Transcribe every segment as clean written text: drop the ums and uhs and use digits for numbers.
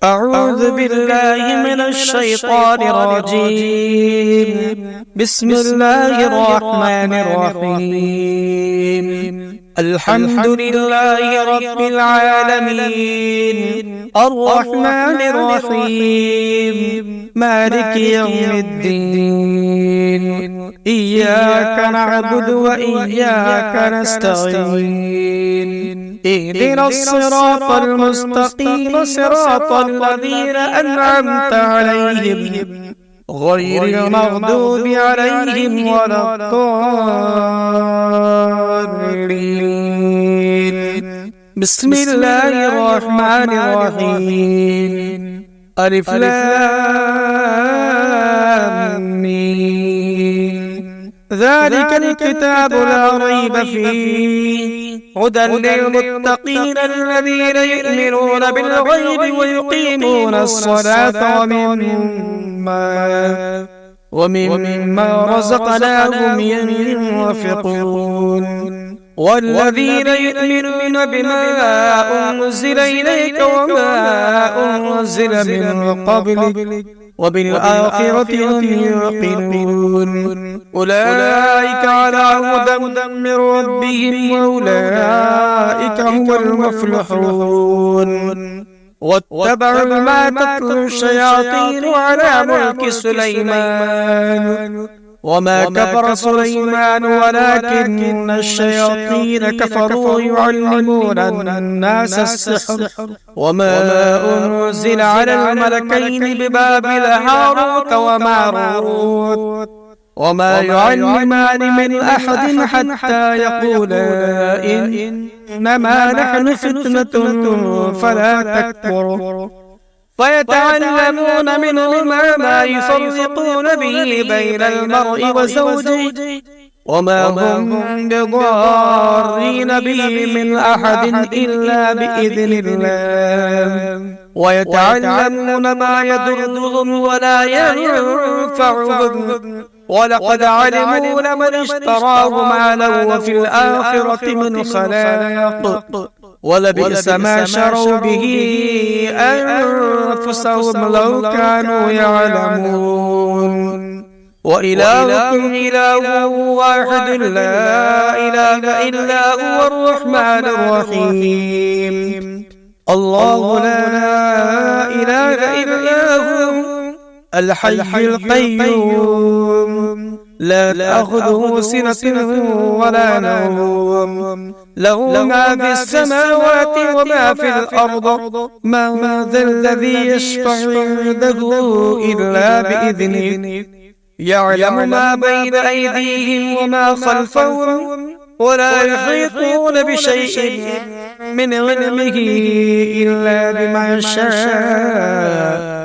أعوذ بالله من الشيطان الرجيم. بسم الله الرحمن الرحيم. الحمد لله رب العالمين، الرحمن الرحيم، مالك يوم الدين. إياك نعبد وإياك نستعين. اهدنا الصراط المستقيم، صراط الذين أنعمت عليهم غير المغضوب عليهم ولا الضالين. بسم الله الرحمن الرحيم. ألف لام ميم. ذلك الكتاب لا ريب فيه، هدى للمتقين الذين يؤمنون بالغيب ويقيمون الصلاة ومما رزقناهم ينفقون. والذين يؤمنون بما أنزل إليك وما أنزل من قبلك وبالآخرة هم يوقنون. أولئك على هدى من ربهم وأولئك هم المفلحون. واتبعوا ما تتلو الشياطين على ملك سليمان، وما كفر سليمان ولكن الشياطين كفروا يعلمون الناس السحر. وما أنزل على الملكين ببابل هاروت وماروت وما يعلمان من أحد حتى يقولا إنما نحن فتنة فلا تكفر. فيتعلمون منهما ما يفرقون به بين المرء وزوجه، وما هم بضارين به من أحد إلا بإذن الله. ويتعلمون ما يضرهم ولا ينفعهم، ولقد علموا لمن اشتراه ما له في الآخرة من خلاق، ولبئس ما شروا به أنفسهم لو كانوا يعلمون. وإلهكم إله واحد لا إله إلا هو الرحمن الرحيم. الله لا إله إلا هو الحي القيوم، لا تأخذه سنة ولا نوم، له ما في السماوات وما في الأرض. من ذا الذي يشفع عنده إلا بإذنه. يعلم ما بين أيديهم وما خلفهم، ولا يحيطون بشيء من علمه إلا بما شاء.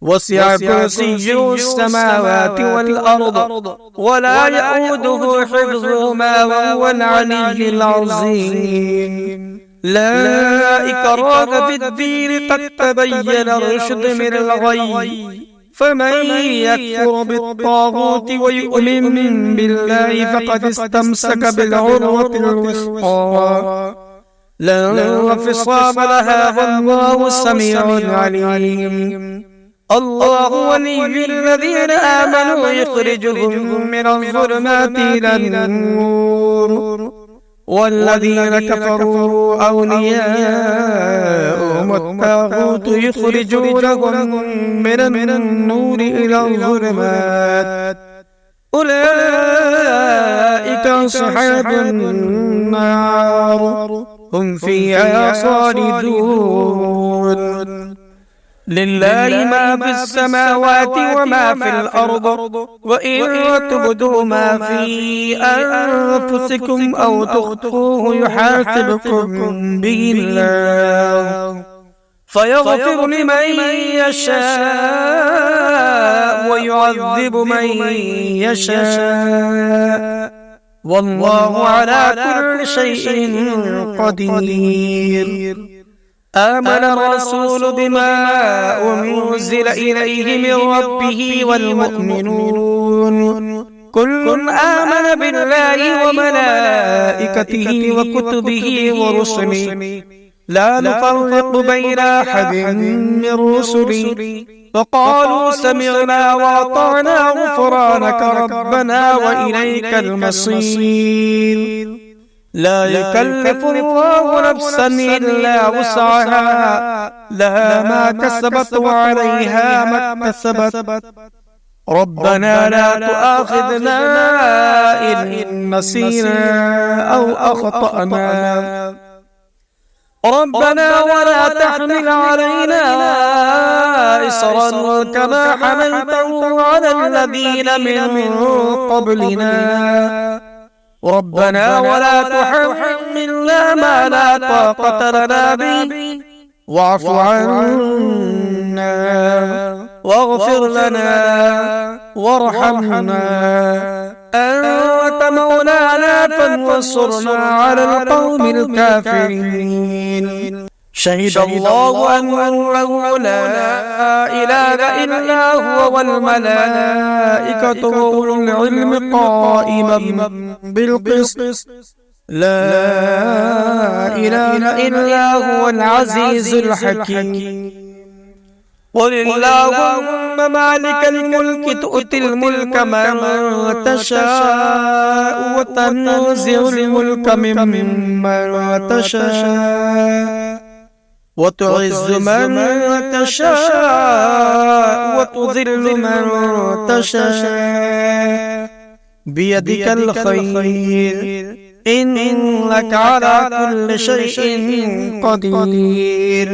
وسع كرسيه السماوات والأرض ولا يؤوده حفظهما وهو العلي العظيم. لا إكراه في الدين، قد تبين الرشد من الغي. فمن يكفر بالطاغوت ويؤمن بالله فقد استمسك بالعروة الوثقى لا انفصام لها، والله سميع عليم. الله ولي الذين آمنوا يخرجهم من الظلمات إلى النور، والذين كفروا أولياءهم الطاغوت يخرجونهم من النور إلى الظلمات. أولئك أصحاب النار، هم فيها خالدون. لله ما في السماوات وما في الأرض، وإن تبدوا ما في أنفسكم أو تخفوه يحاسبكم به الله، فيغفر لمن يشاء ويعذب من يشاء، والله على كل شيء قدير. آمن الرسول بما أنزل إليه من ربه والمؤمنون كل آمن بالله وملائكته وكتبه ورسله لا نفرق بين أحد من رسلي فقالوا سمعنا وأطعنا غفرانك ربنا وإليك المصير. لا يكلف الله نفسا إلا وسعها لها ما كسبت وعليها ما اكتسبت ربنا لا تؤاخذنا إن نسينا أو أخطأنا ربنا ولا تحمل علينا إصرا كما حملته على الذين من قبلنا ربنا ولا تحملنا ما لا طاقة لنا به واعف عنا واغفر لنا وارحمنا أنت مولانا فانصرنا على القوم الكافرين. شهد الله أنه لا إله إلا هو والملائكة وأولو العلم قائما بالقسط لا إله إلا هو العزيز الحكيم. قل اللهم مالك الملك تؤتي الملك من تشاء وتنزع الملك ممن تشاء وتعز من تشاء وتذل من تشاء بيدك الخير إنك على كل شيء قدير.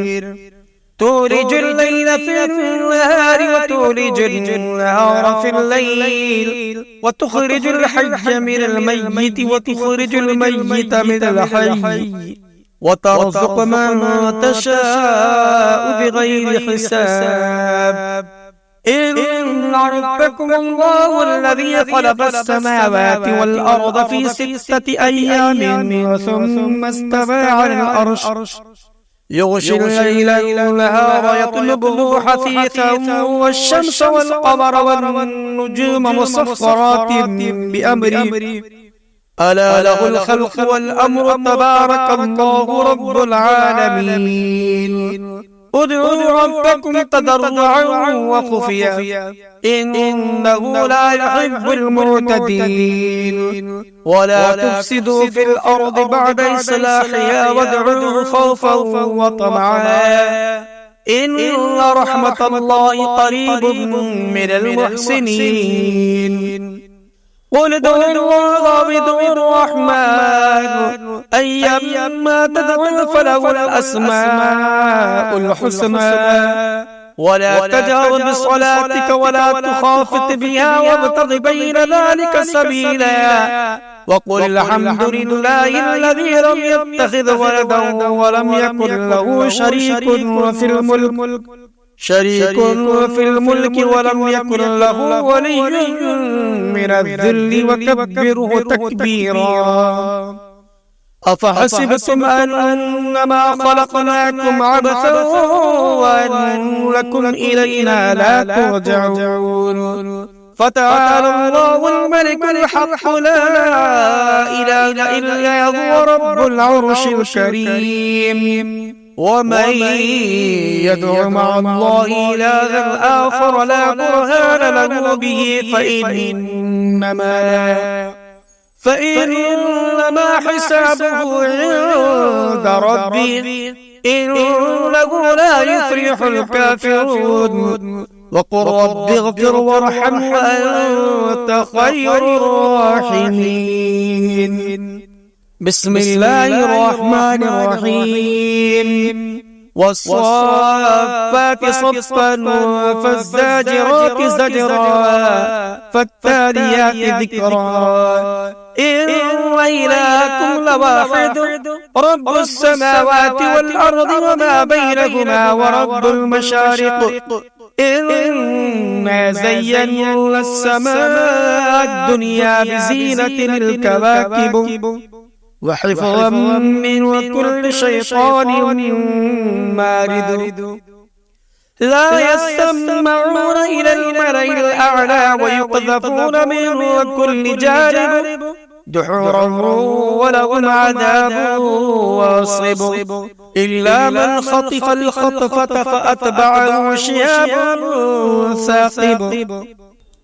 تولج الليل في النهار وتولج النهار في الليل وتخرج الحي من الميت وتخرج الميت من الحي وترزق من تشاء بغير حساب. إن ربكم الله الذي خلق السماوات والأرض في 6 أيام ثم استوى على العرش يغشي الليل النهار يطلبه حثيثا والشمس والقمر والنجوم مسخرات بأمره ألا له الخلق والأمر تبارك الله رب العالمين. ادعوا ربكم تضرعا وخفيا إنه لا يحب المعتدين. ولا تفسدوا في الأرض بعد إصلاحها وادعوه خوفا وطمعا إن رحمة الله قريب من المحسنين. قل ادعوا الله وادعوا الرحمن أيما تدعوا فله الأسماء الحسنى ولا تجهر بصلاتك ولا تخافت بها وابتغ بين ذلك سبيلا وقل الحمد لله الذي لم يتخذ ولدا ولم يكن له شريك في الملك ولم يكن له ولي من الذل وكبره تكبيرا. أفحسبتم أنما خلقناكم عبثا وأنكم إلينا لا ترجعون فتعالى الله الملك الحق لا إله إلا هو رب العرش الكريم. ومن يدع مع الله إلها آخر لا برهان له به فإنما حسابه عند ربه إنه لا يفلح الكافرون. وقل رب اغفر وارحم وأنت خير الراحمين. بسم الله الرحمن الرحيم. والصافات صفا فالزاجرات زجرا فالتاليات ذكرا إن إلهكم لواحد رب السماوات والأرض وما بينهما ورب المشارق إنا زينا السماء الدنيا بزينة الكواكب وحفظا من كل شيطان مارد. لا يسمعون إلى الملأ الأعلى ويقذفون من كل جانب دحورا ولهم عذاب واصب إلا من خطف الخطفة فأتبعه شهاب ثاقب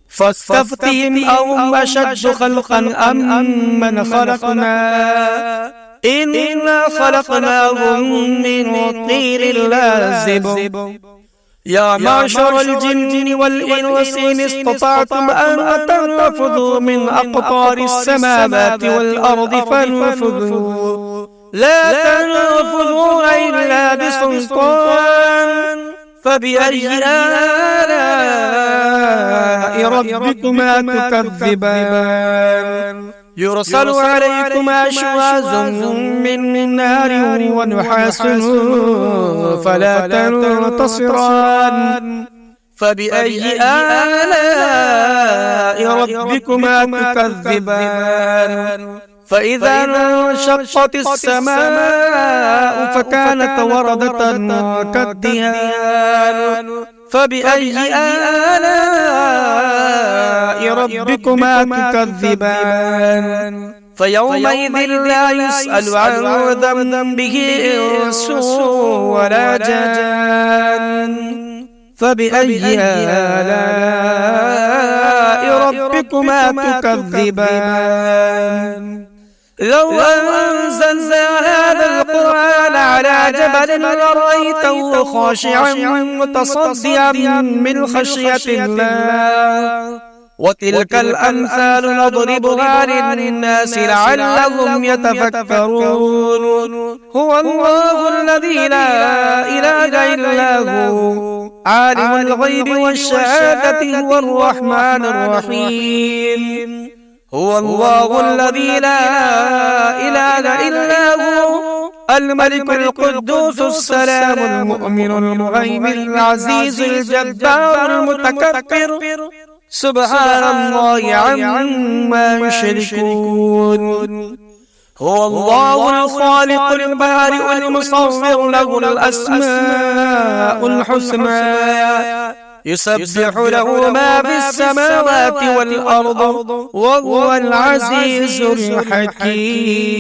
فاستفتهم أهم أشد خلقا أم من خلقنا إنا خلقناهم من طين لازب يا معشر الجن والإنس إن استطعتم أن تنفذوا من أقطار السماوات والأرض فانفذوا لا تنفذون إلا بسلطان فبأي آلاء ربكما تكذبان يرسل عليكما شواظ من نار ونحاس فلا تنتصران فبأي آلاء ربكما تكذبان فإذا انشقت السماء فكانت وردة كالدهان فبأي آلاء ربكما تكذبان فيومئذ لا يسأل عن ذنبه إنس ولا جان فبأي آلاء ربكما تكذبان لو أنزلنا هذا القرآن على جبل لرأيته خاشعا متصدعا من خشية الله وتلك الأمثال نضربها للناس لعلهم يتفكرون هو الله الذي لا إله إلا هو عالم الغيب والشهادة هو الرحمن الرحيم هو الله الذي لا إله إلا هو الملك القدوس السلام المؤمن المهيمن العزيز الجبار المتكبر سبحان الله عما يشركون هو الله الخالق البارئ المصور له الأسماء الحسنى يسبح له ما في السماوات والأرض وهو العزيز الحكيم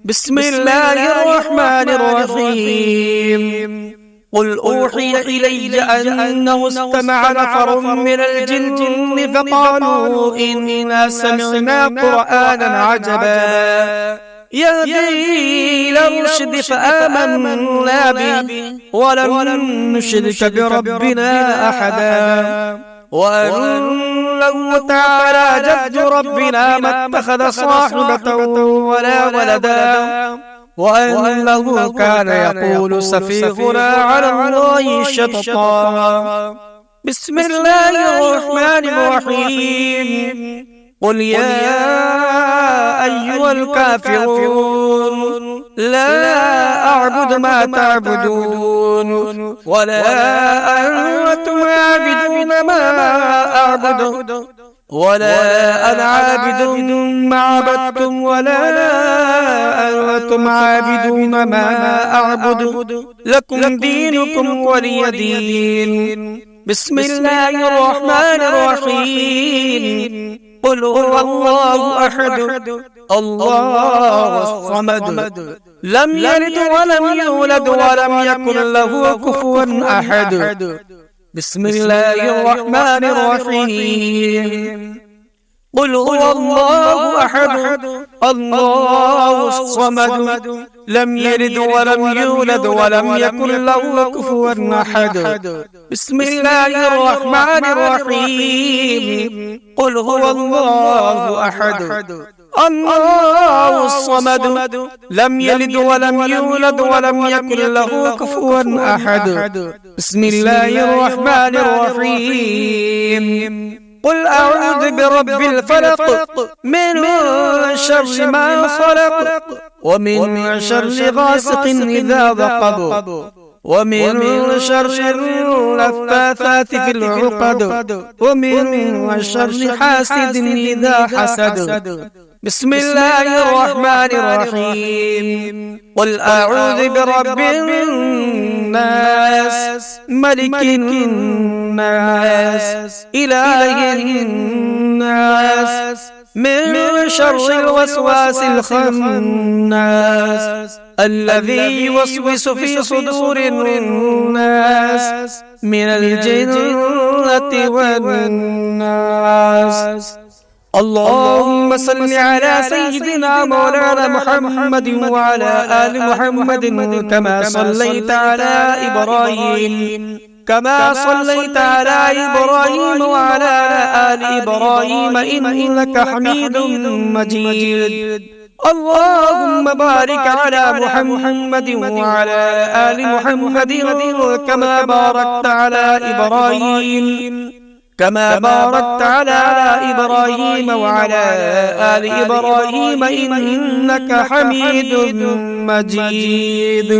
بسم الله الرحمن الرحيم قل أوحي إلي أنه استمع نفر من الجن فقالوا إنا سمعنا قرآنا عجبا يهدي إلى الرشد فآمنا به ولن نشرك بربنا أحدا وأنه تعالى جد ربنا ما اتخذ صاحبة ولا ولدا وأنه كان يقول سفيهنا على الله شططا بسم الله الرحمن الرحيم قل يا أيها الكافرون لا أعبد ما تعبدون ولا أنتم عابدون ما أعبد ولا أنا عابد ما عبدتم ولا أنتم عابدون ما أعبد لكم دينكم ولي دين بسم الله الرحمن الرحيم قل هو الله أحد الله الصمد لم يلد ولم يولد ولم يكن له كفوا أحد بسم الله الرحمن الرحيم قل هو الله أحد الله الصمد لم يلد ولم يولد ولم يكن له كفوا أحد بسم الله الرحمن الرحيم قل هو الله أحد الله الصمد لم يلد ولم يولد ولم يكن له كفوا أحد بسم الله الرحمن الرحيم قل أعوذ برب الفلق من شر ما خلق ومن شر غاسق إذا وقب ومن شر اللفاثات في العقد ومن شر حاسد إذا حسد بسم الله الرحمن الرحيم قل أعوذ برب الناس ملك الناس إله الناس من شر الوسواس الخناس الذي يوسوس في صدور الناس من الجنة والناس. اللهم صل على سيدنا مولانا محمد وعلى آل محمد كما صليت على إبراهيم وعلى آل إبراهيم إنك حميد مجيد. اللهم بارك على محمد وعلى آل محمد كما باركت على إبراهيم وعلى آل إبراهيم إنك حميد مجيد.